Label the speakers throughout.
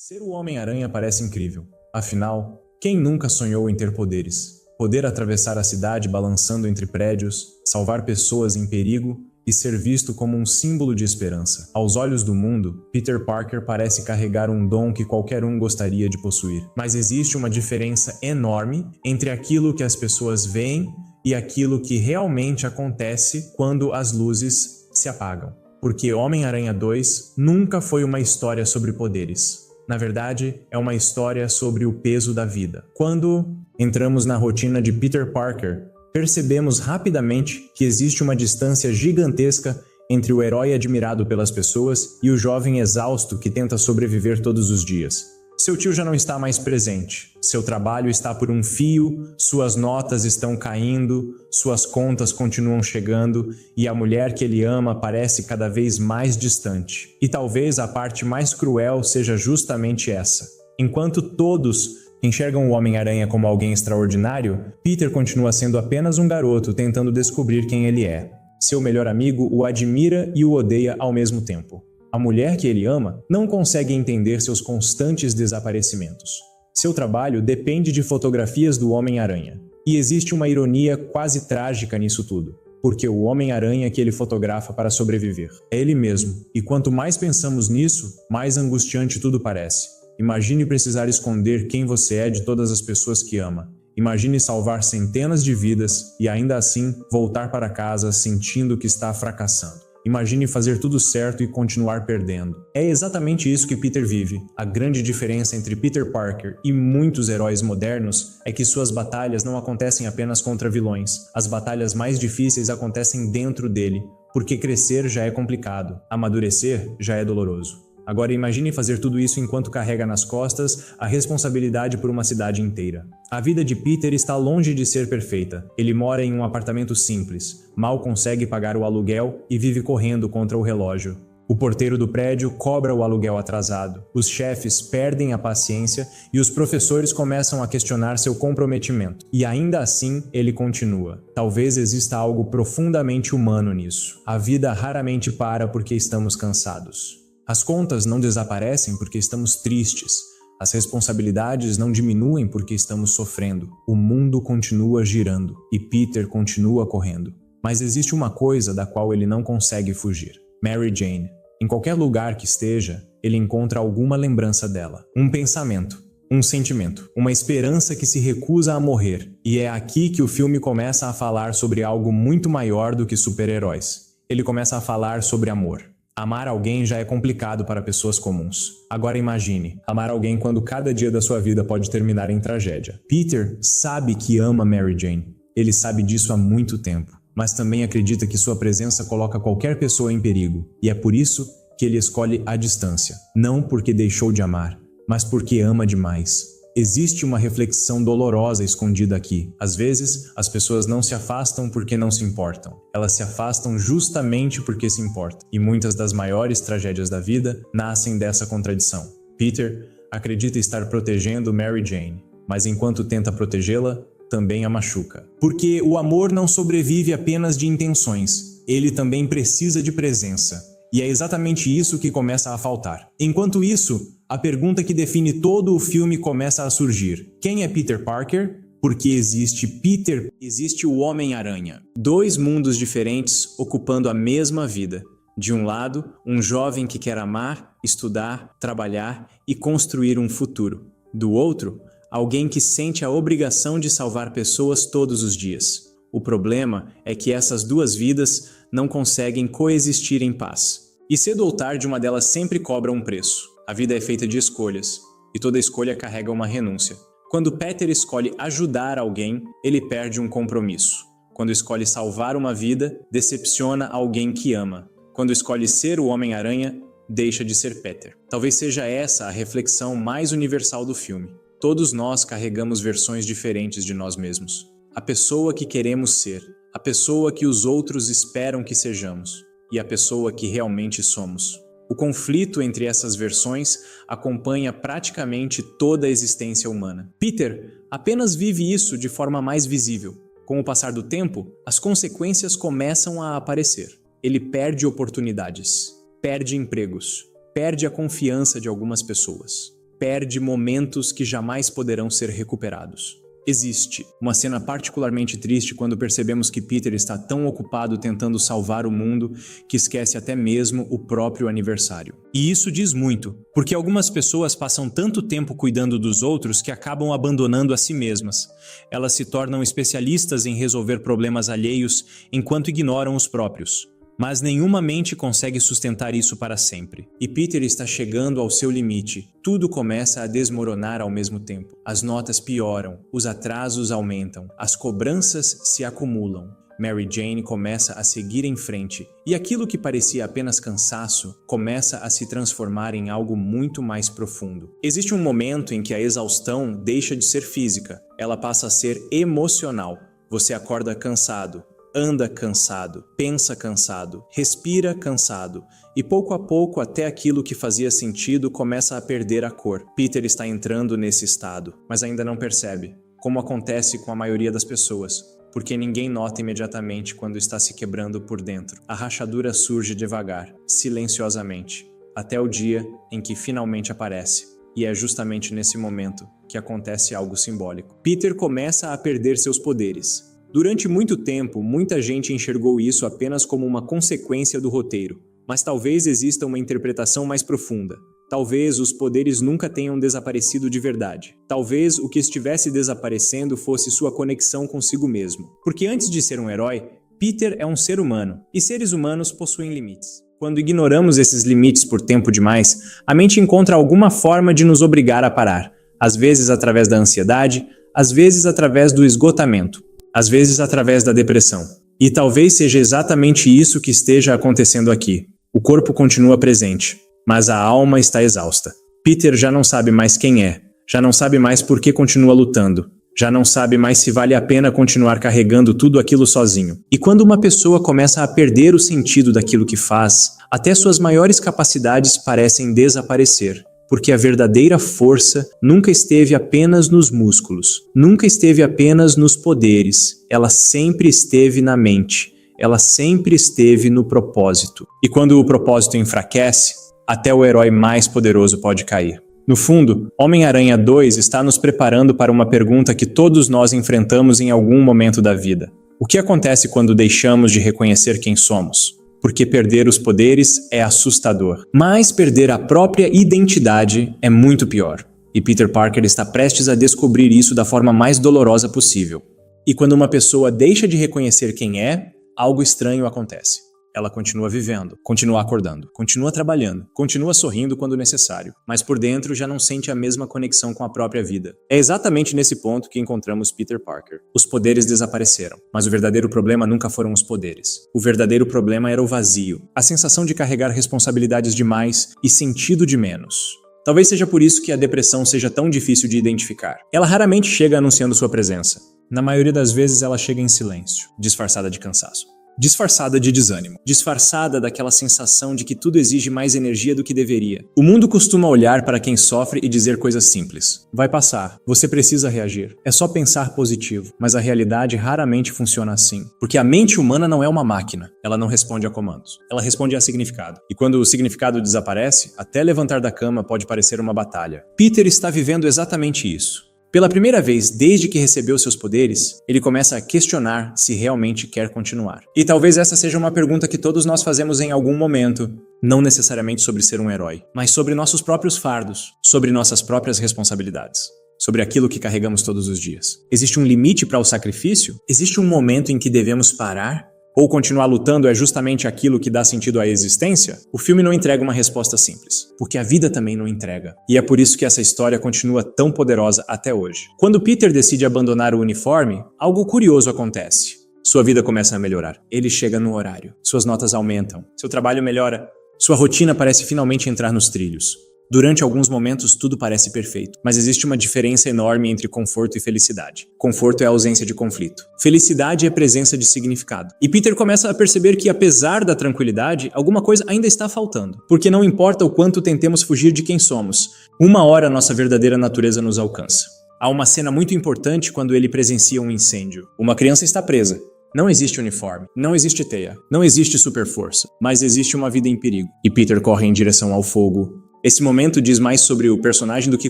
Speaker 1: Ser o Homem-Aranha parece incrível. Afinal, quem nunca sonhou em ter poderes? Poder atravessar a cidade balançando entre prédios, salvar pessoas em perigo e ser visto como um símbolo de esperança. Aos olhos do mundo, Peter Parker parece carregar um dom que qualquer um gostaria de possuir. Mas existe uma diferença enorme entre aquilo que as pessoas veem e aquilo que realmente acontece quando as luzes se apagam. Porque Homem-Aranha 2 nunca foi uma história sobre poderes. Na verdade, é uma história sobre o peso da vida. Quando entramos na rotina de Peter Parker, percebemos rapidamente que existe uma distância gigantesca entre o herói admirado pelas pessoas e o jovem exausto que tenta sobreviver todos os dias. Seu tio já não está mais presente, seu trabalho está por um fio, suas notas estão caindo, suas contas continuam chegando e a mulher que ele ama parece cada vez mais distante. E talvez a parte mais cruel seja justamente essa. Enquanto todos enxergam o Homem-Aranha como alguém extraordinário, Peter continua sendo apenas um garoto tentando descobrir quem ele é. Seu melhor amigo o admira e o odeia ao mesmo tempo. A mulher que ele ama não consegue entender seus constantes desaparecimentos. Seu trabalho depende de fotografias do Homem-Aranha. E existe uma ironia quase trágica nisso tudo, porque o Homem-Aranha que ele fotografa para sobreviver é ele mesmo. E quanto mais pensamos nisso, mais angustiante tudo parece. Imagine precisar esconder quem você é de todas as pessoas que ama. Imagine salvar centenas de vidas e ainda assim voltar para casa sentindo que está fracassando. Imagine fazer tudo certo e continuar perdendo. É exatamente isso que Peter vive. A grande diferença entre Peter Parker e muitos heróis modernos é que suas batalhas não acontecem apenas contra vilões. As batalhas mais difíceis acontecem dentro dele, porque crescer já é complicado, amadurecer já é doloroso. Agora imagine fazer tudo isso enquanto carrega nas costas a responsabilidade por uma cidade inteira. A vida de Peter está longe de ser perfeita. Ele mora em um apartamento simples, mal consegue pagar o aluguel e vive correndo contra o relógio. O porteiro do prédio cobra o aluguel atrasado. Os chefes perdem a paciência e os professores começam a questionar seu comprometimento. E ainda assim, ele continua. Talvez exista algo profundamente humano nisso. A vida raramente para porque estamos cansados. As contas não desaparecem porque estamos tristes. As responsabilidades não diminuem porque estamos sofrendo. O mundo continua girando e Peter continua correndo. Mas existe uma coisa da qual ele não consegue fugir: Mary Jane. Em qualquer lugar que esteja, ele encontra alguma lembrança dela. Um pensamento, um sentimento, uma esperança que se recusa a morrer. E é aqui que o filme começa a falar sobre algo muito maior do que super-heróis. Ele começa a falar sobre amor. Amar alguém já é complicado para pessoas comuns. Agora imagine, amar alguém quando cada dia da sua vida pode terminar em tragédia. Peter sabe que ama Mary Jane. Ele sabe disso há muito tempo, mas também acredita que sua presença coloca qualquer pessoa em perigo. E é por isso que ele escolhe a distância. Não porque deixou de amar, mas porque ama demais. Existe uma reflexão dolorosa escondida aqui. Às vezes, as pessoas não se afastam porque não se importam. Elas se afastam justamente porque se importam. E muitas das maiores tragédias da vida nascem dessa contradição. Peter acredita estar protegendo Mary Jane, mas enquanto tenta protegê-la, também a machuca. Porque o amor não sobrevive apenas de intenções. Ele também precisa de presença. E é exatamente isso que começa a faltar. Enquanto isso, a pergunta que define todo o filme começa a surgir. Quem é Peter Parker? Porque existe Peter, existe o Homem-Aranha. Dois mundos diferentes ocupando a mesma vida. De um lado, um jovem que quer amar, estudar, trabalhar e construir um futuro. Do outro, alguém que sente a obrigação de salvar pessoas todos os dias. O problema é que essas duas vidas não conseguem coexistir em paz. E cedo ou tarde uma delas sempre cobra um preço. A vida é feita de escolhas, e toda escolha carrega uma renúncia. Quando Peter escolhe ajudar alguém, ele perde um compromisso. Quando escolhe salvar uma vida, decepciona alguém que ama. Quando escolhe ser o Homem-Aranha, deixa de ser Peter. Talvez seja essa a reflexão mais universal do filme. Todos nós carregamos versões diferentes de nós mesmos. A pessoa que queremos ser, a pessoa que os outros esperam que sejamos, e a pessoa que realmente somos. O conflito entre essas versões acompanha praticamente toda a existência humana. Peter apenas vive isso de forma mais visível. Com o passar do tempo, as consequências começam a aparecer. Ele perde oportunidades, perde empregos, perde a confiança de algumas pessoas. perde momentos que jamais poderão ser recuperados. Existe uma cena particularmente triste quando percebemos que Peter está tão ocupado tentando salvar o mundo que esquece até mesmo o próprio aniversário. E isso diz muito, porque algumas pessoas passam tanto tempo cuidando dos outros que acabam abandonando a si mesmas. Elas se tornam especialistas em resolver problemas alheios enquanto ignoram os próprios. Mas nenhuma mente consegue sustentar isso para sempre. E Peter está chegando ao seu limite. Tudo começa a desmoronar ao mesmo tempo. As notas pioram, os atrasos aumentam, as cobranças se acumulam. Mary Jane começa a seguir em frente, e aquilo que parecia apenas cansaço começa a se transformar em algo muito mais profundo. Existe um momento em que a exaustão deixa de ser física, ela passa a ser emocional. Você acorda cansado, anda cansado, pensa cansado, respira cansado, e pouco a pouco até aquilo que fazia sentido começa a perder a cor. Peter está entrando nesse estado, mas ainda não percebe, como acontece com a maioria das pessoas, porque ninguém nota imediatamente quando está se quebrando por dentro. A rachadura surge devagar, silenciosamente, até o dia em que finalmente aparece. E é justamente nesse momento que acontece algo simbólico. Peter começa a perder seus poderes. Durante muito tempo, muita gente enxergou isso apenas como uma consequência do roteiro, mas talvez exista uma interpretação mais profunda. Talvez os poderes nunca tenham desaparecido de verdade. Talvez o que estivesse desaparecendo fosse sua conexão consigo mesmo. Porque antes de ser um herói, Peter é um ser humano, e seres humanos possuem limites. Quando ignoramos esses limites por tempo demais, a mente encontra alguma forma de nos obrigar a parar, às vezes através da ansiedade, às vezes através do esgotamento, às vezes através da depressão. E talvez seja exatamente isso que esteja acontecendo aqui. O corpo continua presente, mas a alma está exausta. Peter já não sabe mais quem é, já não sabe mais por que continua lutando, já não sabe mais se vale a pena continuar carregando tudo aquilo sozinho. E quando uma pessoa começa a perder o sentido daquilo que faz, até suas maiores capacidades parecem desaparecer. Porque a verdadeira força nunca esteve apenas nos músculos, nunca esteve apenas nos poderes, ela sempre esteve na mente, ela sempre esteve no propósito. E quando o propósito enfraquece, até o herói mais poderoso pode cair. No fundo, Homem-Aranha 2 está nos preparando para uma pergunta que todos nós enfrentamos em algum momento da vida. O que acontece quando deixamos de reconhecer quem somos? Porque perder os poderes é assustador. Mas perder a própria identidade é muito pior. E Peter Parker está prestes a descobrir isso da forma mais dolorosa possível. E quando uma pessoa deixa de reconhecer quem é, algo estranho acontece. Ela continua vivendo, continua acordando, continua trabalhando, continua sorrindo quando necessário, mas por dentro já não sente a mesma conexão com a própria vida. É exatamente nesse ponto que encontramos Peter Parker. Os poderes desapareceram, mas o verdadeiro problema nunca foram os poderes. O verdadeiro problema era o vazio, a sensação de carregar responsabilidades demais e sentido de menos. Talvez seja por isso que a depressão seja tão difícil de identificar. Ela raramente chega anunciando sua presença. Na maioria das vezes ela chega em silêncio, disfarçada de cansaço. Disfarçada de desânimo, disfarçada daquela sensação de que tudo exige mais energia do que deveria. O mundo costuma olhar para quem sofre e dizer coisas simples. Vai passar, você precisa reagir. É só pensar positivo, mas a realidade raramente funciona assim. Porque a mente humana não é uma máquina, ela não responde a comandos, ela responde a significado. E quando o significado desaparece, até levantar da cama pode parecer uma batalha. Peter está vivendo exatamente isso. Pela primeira vez desde que recebeu seus poderes, ele começa a questionar se realmente quer continuar. E talvez essa seja uma pergunta que todos nós fazemos em algum momento, não necessariamente sobre ser um herói, mas sobre nossos próprios fardos, sobre nossas próprias responsabilidades, sobre aquilo que carregamos todos os dias. Existe um limite para o sacrifício? Existe um momento em que devemos parar? Ou continuar lutando é justamente aquilo que dá sentido à existência? O filme não entrega uma resposta simples, porque a vida também não entrega. E é por isso que essa história continua tão poderosa até hoje. Quando Peter decide abandonar o uniforme, algo curioso acontece. Sua vida começa a melhorar. Ele chega no horário. Suas notas aumentam. Seu trabalho melhora. Sua rotina parece finalmente entrar nos trilhos. Durante alguns momentos tudo parece perfeito, mas existe uma diferença enorme entre conforto e felicidade. Conforto é a ausência de conflito. Felicidade é presença de significado. E Peter começa a perceber que, apesar da tranquilidade, alguma coisa ainda está faltando. Porque não importa o quanto tentemos fugir de quem somos, uma hora nossa verdadeira natureza nos alcança. Há uma cena muito importante quando ele presencia um incêndio. Uma criança está presa. Não existe uniforme, não existe teia, não existe super força, mas existe uma vida em perigo. E Peter corre em direção ao fogo, Esse momento diz mais sobre o personagem do que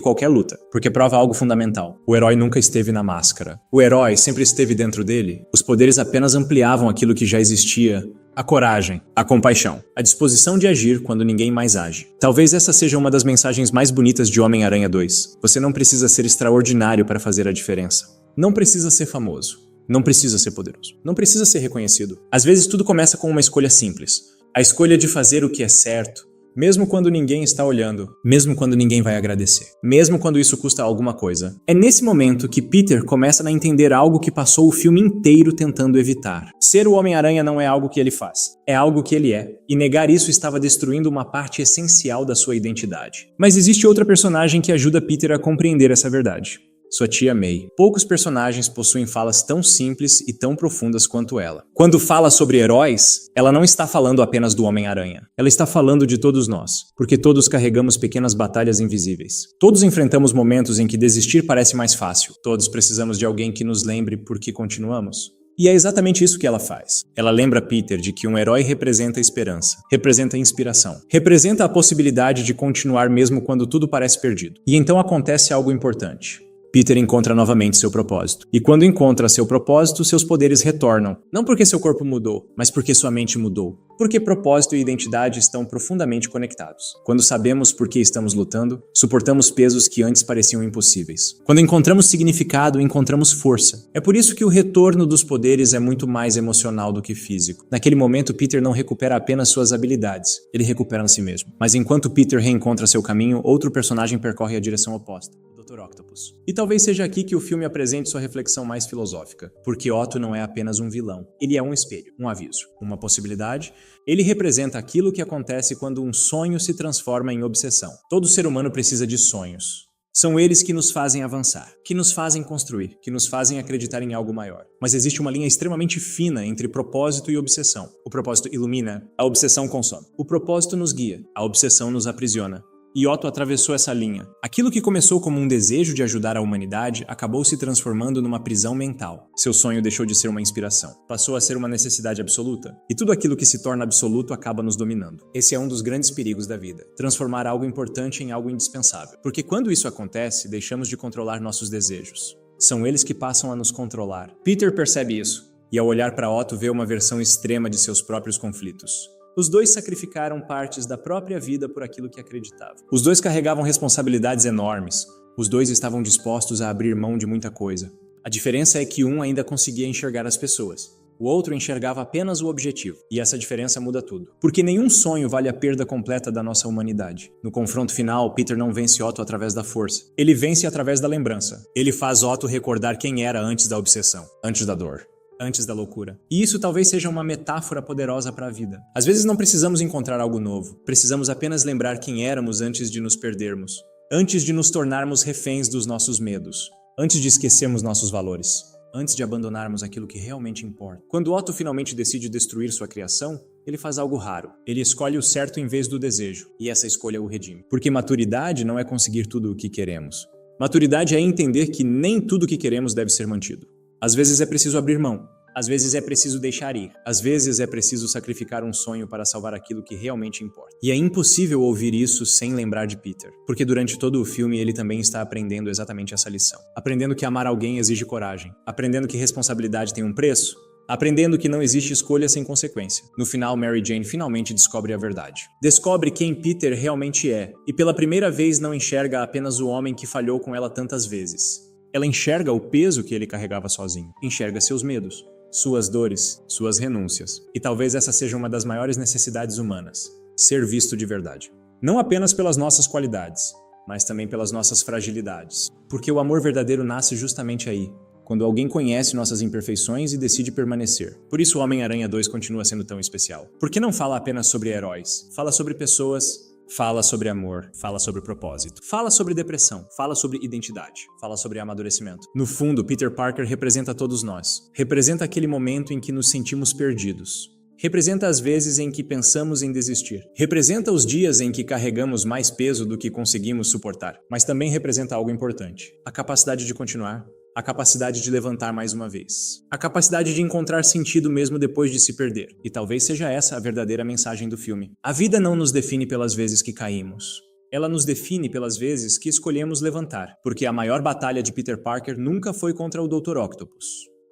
Speaker 1: qualquer luta, porque prova algo fundamental. O herói nunca esteve na máscara. O herói sempre esteve dentro dele. Os poderes apenas ampliavam aquilo que já existia. A coragem, a compaixão, a disposição de agir quando ninguém mais age. Talvez essa seja uma das mensagens mais bonitas de Homem-Aranha 2. Você não precisa ser extraordinário para fazer a diferença. Não precisa ser famoso. Não precisa ser poderoso. Não precisa ser reconhecido. Às vezes tudo começa com uma escolha simples. A escolha de fazer o que é certo, mesmo quando ninguém está olhando, mesmo quando ninguém vai agradecer, mesmo quando isso custa alguma coisa. É nesse momento que Peter começa a entender algo que passou o filme inteiro tentando evitar. Ser o Homem-Aranha não é algo que ele faz, é algo que ele é, e negar isso estava destruindo uma parte essencial da sua identidade. Mas existe outra personagem que ajuda Peter a compreender essa verdade. Sua tia May. Poucos personagens possuem falas tão simples e tão profundas quanto ela. Quando fala sobre heróis, ela não está falando apenas do Homem-Aranha. Ela está falando de todos nós, porque todos carregamos pequenas batalhas invisíveis. Todos enfrentamos momentos em que desistir parece mais fácil. Todos precisamos de alguém que nos lembre por que continuamos. E é exatamente isso que ela faz. Ela lembra Peter de que um herói representa esperança, representa inspiração, representa a possibilidade de continuar mesmo quando tudo parece perdido. E então acontece algo importante. Peter encontra novamente seu propósito. E quando encontra seu propósito, seus poderes retornam. Não porque seu corpo mudou, mas porque sua mente mudou. Porque propósito e identidade estão profundamente conectados. Quando sabemos por que estamos lutando, suportamos pesos que antes pareciam impossíveis. Quando encontramos significado, encontramos força. É por isso que o retorno dos poderes é muito mais emocional do que físico. Naquele momento, Peter não recupera apenas suas habilidades, ele recupera a si mesmo. Mas enquanto Peter reencontra seu caminho, outro personagem percorre a direção oposta. Dr. Octopus. E talvez seja aqui que o filme apresente sua reflexão mais filosófica, porque Otto não é apenas um vilão, ele é um espelho, um aviso, uma possibilidade. Ele representa aquilo que acontece quando um sonho se transforma em obsessão. Todo ser humano precisa de sonhos. São eles que nos fazem avançar, que nos fazem construir, que nos fazem acreditar em algo maior. Mas existe uma linha extremamente fina entre propósito e obsessão. O propósito ilumina, a obsessão consome. O propósito nos guia, a obsessão nos aprisiona. E Otto atravessou essa linha. Aquilo que começou como um desejo de ajudar a humanidade acabou se transformando numa prisão mental. Seu sonho deixou de ser uma inspiração, passou a ser uma necessidade absoluta. E tudo aquilo que se torna absoluto acaba nos dominando. Esse é um dos grandes perigos da vida, transformar algo importante em algo indispensável. Porque quando isso acontece, deixamos de controlar nossos desejos. São eles que passam a nos controlar. Peter percebe isso, e ao olhar para Otto vê uma versão extrema de seus próprios conflitos. Os dois sacrificaram partes da própria vida por aquilo que acreditavam. Os dois carregavam responsabilidades enormes. Os dois estavam dispostos a abrir mão de muita coisa. A diferença é que um ainda conseguia enxergar as pessoas. O outro enxergava apenas o objetivo. E essa diferença muda tudo. Porque nenhum sonho vale a perda completa da nossa humanidade. No confronto final, Peter não vence Otto através da força. Ele vence através da lembrança. Ele faz Otto recordar quem era antes da obsessão, antes da dor, antes da loucura. E isso talvez seja uma metáfora poderosa para a vida. Às vezes não precisamos encontrar algo novo. Precisamos apenas lembrar quem éramos antes de nos perdermos. Antes de nos tornarmos reféns dos nossos medos. Antes de esquecermos nossos valores. Antes de abandonarmos aquilo que realmente importa. Quando Otto finalmente decide destruir sua criação, ele faz algo raro. Ele escolhe o certo em vez do desejo. E essa escolha o redime. Porque maturidade não é conseguir tudo o que queremos. Maturidade é entender que nem tudo o que queremos deve ser mantido. Às vezes é preciso abrir mão. Às vezes é preciso deixar ir. Às vezes é preciso sacrificar um sonho para salvar aquilo que realmente importa. E é impossível ouvir isso sem lembrar de Peter. Porque durante todo o filme ele também está aprendendo exatamente essa lição. Aprendendo que amar alguém exige coragem. Aprendendo que responsabilidade tem um preço. Aprendendo que não existe escolha sem consequência. No final, Mary Jane finalmente descobre a verdade. Descobre quem Peter realmente é. E pela primeira vez não enxerga apenas o homem que falhou com ela tantas vezes. Ela enxerga o peso que ele carregava sozinho, enxerga seus medos, suas dores, suas renúncias. E talvez essa seja uma das maiores necessidades humanas, ser visto de verdade. Não apenas pelas nossas qualidades, mas também pelas nossas fragilidades. Porque o amor verdadeiro nasce justamente aí, quando alguém conhece nossas imperfeições e decide permanecer. Por isso o Homem-Aranha 2 continua sendo tão especial. Porque não fala apenas sobre heróis, fala sobre pessoas. Fala sobre amor, fala sobre propósito, fala sobre depressão, fala sobre identidade, fala sobre amadurecimento. No fundo, Peter Parker representa todos nós. Representa aquele momento em que nos sentimos perdidos. Representa as vezes em que pensamos em desistir. Representa os dias em que carregamos mais peso do que conseguimos suportar. Mas também representa algo importante: a capacidade de continuar. A capacidade de levantar mais uma vez. A capacidade de encontrar sentido mesmo depois de se perder. E talvez seja essa a verdadeira mensagem do filme. A vida não nos define pelas vezes que caímos. Ela nos define pelas vezes que escolhemos levantar, porque a maior batalha de Peter Parker nunca foi contra o Dr. Octopus.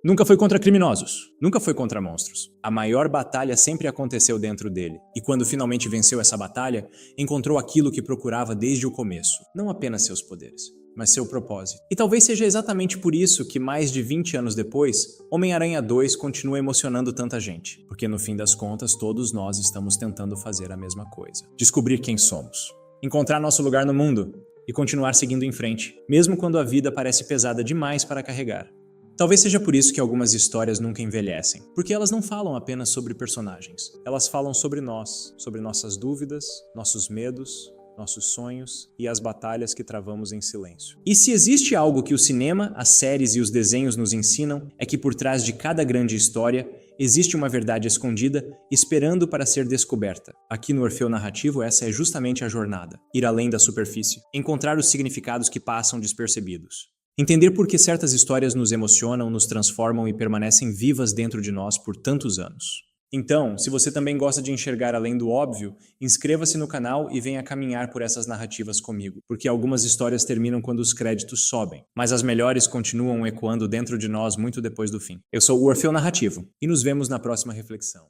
Speaker 1: Nunca foi contra criminosos, nunca foi contra monstros. A maior batalha sempre aconteceu dentro dele, e quando finalmente venceu essa batalha, encontrou aquilo que procurava desde o começo, não apenas seus poderes, mas seu propósito. E talvez seja exatamente por isso que mais de 20 anos depois, Homem-Aranha 2 continua emocionando tanta gente, porque no fim das contas todos nós estamos tentando fazer a mesma coisa. Descobrir quem somos, encontrar nosso lugar no mundo e continuar seguindo em frente, mesmo quando a vida parece pesada demais para carregar. Talvez seja por isso que algumas histórias nunca envelhecem, porque elas não falam apenas sobre personagens. Elas falam sobre nós, sobre nossas dúvidas, nossos medos, nossos sonhos e as batalhas que travamos em silêncio. E se existe algo que o cinema, as séries e os desenhos nos ensinam, é que por trás de cada grande história existe uma verdade escondida esperando para ser descoberta. Aqui no Orfeu Narrativo, essa é justamente a jornada: ir além da superfície, encontrar os significados que passam despercebidos. Entender por que certas histórias nos emocionam, nos transformam e permanecem vivas dentro de nós por tantos anos. Então, se você também gosta de enxergar além do óbvio, inscreva-se no canal e venha caminhar por essas narrativas comigo, porque algumas histórias terminam quando os créditos sobem, mas as melhores continuam ecoando dentro de nós muito depois do fim. Eu sou o Orfeu Narrativo e nos vemos na próxima reflexão.